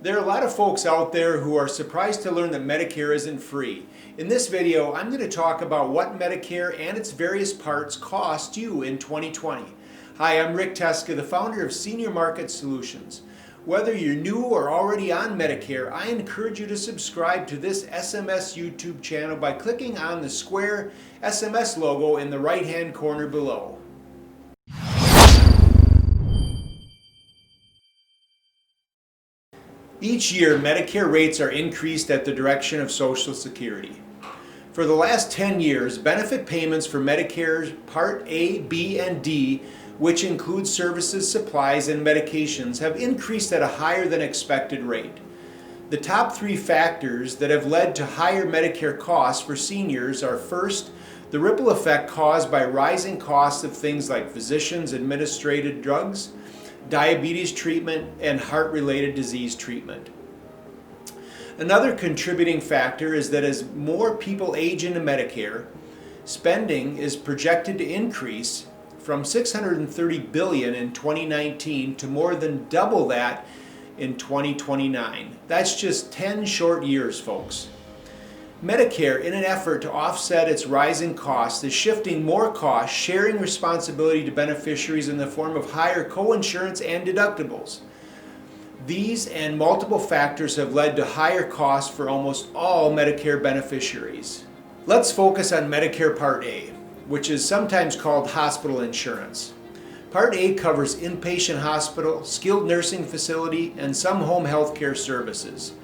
There are a lot of folks out there who are surprised to learn that Medicare isn't free. In this video, I'm going to talk about what Medicare and its various parts cost you in 2020. Hi, I'm Rick Teska, the founder of Senior Market Solutions. Whether you're new or already on Medicare, I encourage you to subscribe to this SMS YouTube channel by clicking on the square SMS logo in the right-hand corner below. Each year, Medicare rates are increased at the direction of Social Security. For the last 10 years, benefit payments for Medicare Part A, B, and D, which include services, supplies, and medications, have increased at a higher than expected rate. The top three factors that have led to higher Medicare costs for seniors are: first, the ripple effect caused by rising costs of things like physicians' administered drugs, diabetes treatment, and heart-related disease treatment. Another contributing factor is that as more people age into Medicare, spending is projected to increase from $630 billion in 2019 to more than double that in 2029. That's just 10 short years, folks. Medicare, in an effort to offset its rising costs, is shifting more costs, sharing responsibility to beneficiaries in the form of higher coinsurance and deductibles. These and multiple factors have led to higher costs for almost all Medicare beneficiaries. Let's focus on Medicare Part A, which is sometimes called hospital insurance. Part A covers inpatient hospital, skilled nursing facility, and some home health care services.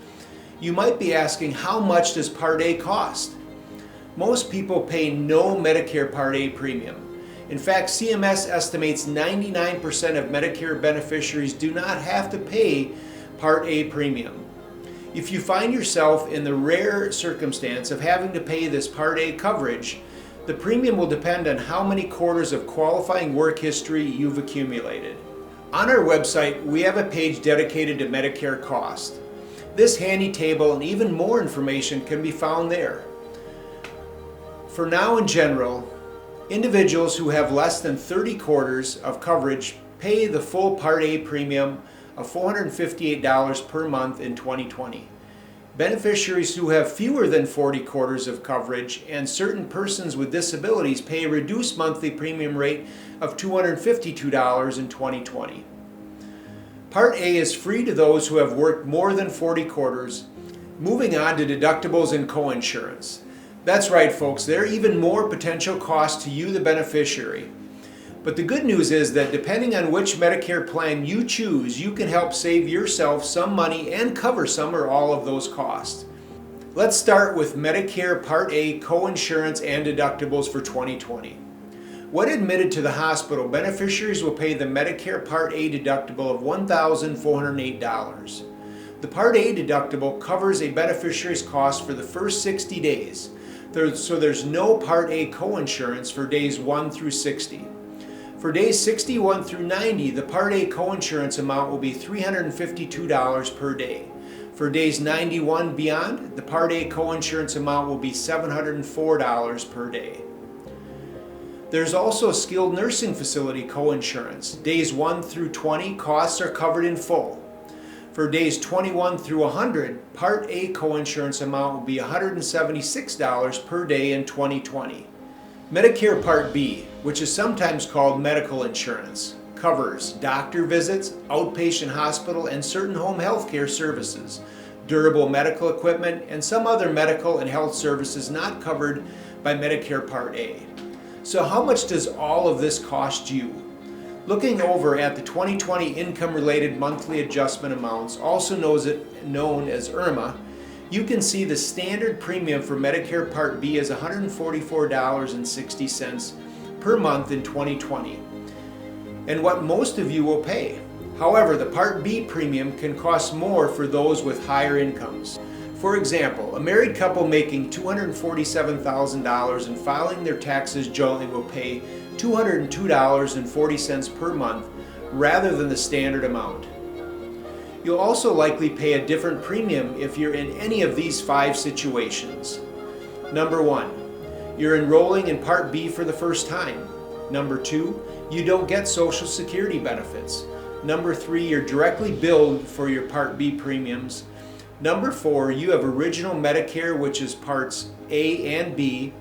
You might be asking, how much does Part A cost? Most people pay no Medicare Part A premium. In fact, CMS estimates 99% of Medicare beneficiaries do not have to pay Part A premium. If you find yourself in the rare circumstance of having to pay this Part A coverage, the premium will depend on how many quarters of qualifying work history you've accumulated. On our website, we have a page dedicated to Medicare Costs. This handy table and even more information can be found there. For now, in general, individuals who have less than 30 quarters of coverage pay the full Part A premium of $458 per month in 2020. Beneficiaries who have fewer than 40 quarters of coverage and certain persons with disabilities pay a reduced monthly premium rate of $252 in 2020. Part A is free to those who have worked more than 40 quarters. Moving on to deductibles and coinsurance. That's right, folks, there are even more potential costs to you, the beneficiary. But the good news is that depending on which Medicare plan you choose, you can help save yourself some money and cover some or all of those costs. Let's start with Medicare Part A coinsurance and deductibles for 2020. When admitted to the hospital, beneficiaries will pay the Medicare Part A deductible of $1,408. The Part A deductible covers a beneficiary's cost for the first 60 days, so there's no Part A coinsurance for days 1 through 60. For days 61 through 90, the Part A coinsurance amount will be $352 per day. For days 91 beyond, the Part A coinsurance amount will be $704 per day. There's also skilled nursing facility coinsurance. Days 1 through 20, costs are covered in full. For days 21 through 100, Part A coinsurance amount will be $176 per day in 2020. Medicare Part B, which is sometimes called medical insurance, covers doctor visits, outpatient hospital, and certain home health care services, durable medical equipment, and some other medical and health services not covered by Medicare Part A. So how much does all of this cost you? Looking over at the 2020 income-related monthly adjustment amounts, also known as IRMA, you can see the standard premium for Medicare Part B is $144.60 per month in 2020, and what most of you will pay. However, the Part B premium can cost more for those with higher incomes. For example, a married couple making $247,000 and filing their taxes jointly will pay $202.40 per month rather than the standard amount. You'll also likely pay a different premium if you're in any of these 5 situations. Number 1, you're enrolling in Part B for the first time. Number 2, you don't get Social Security benefits. Number 3, you're directly billed for your Part B premiums. Number 4, you have original Medicare, which is Parts A and B,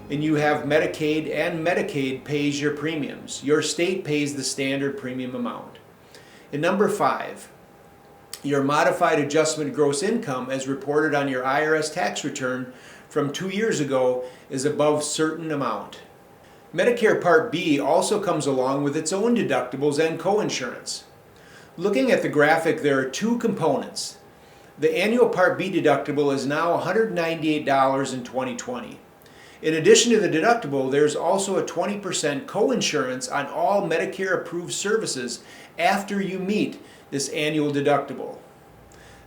and you have Medicaid, and Medicaid pays your premiums. Your state pays the standard premium amount. And number 5, your modified adjustment gross income as reported on your IRS tax return from 2 years ago is above certain amount. Medicare Part B also comes along with its own deductibles and coinsurance. Looking at the graphic, there are 2 components. The annual Part B deductible is now $198 in 2020. In addition to the deductible, there's also a 20% coinsurance on all Medicare approved services after you meet this annual deductible.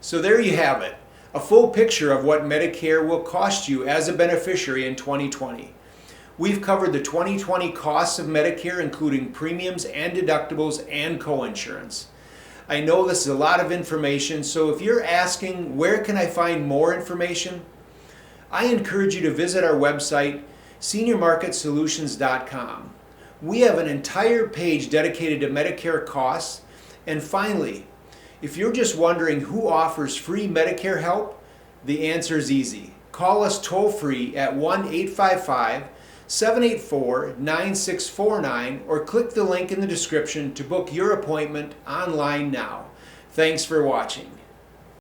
So there you have it, a full picture of what Medicare will cost you as a beneficiary in 2020. We've covered the 2020 costs of Medicare, including premiums and deductibles and coinsurance. I know this is a lot of information, so if you're asking where can I find more information, I encourage you to visit our website, seniormarketsolutions.com. We have an entire page dedicated to Medicare costs. And finally, if you're just wondering who offers free Medicare help, the answer is easy. Call us toll-free at 1-855-784-9649 or click the link in the description to book your appointment online now. Thanks for watching.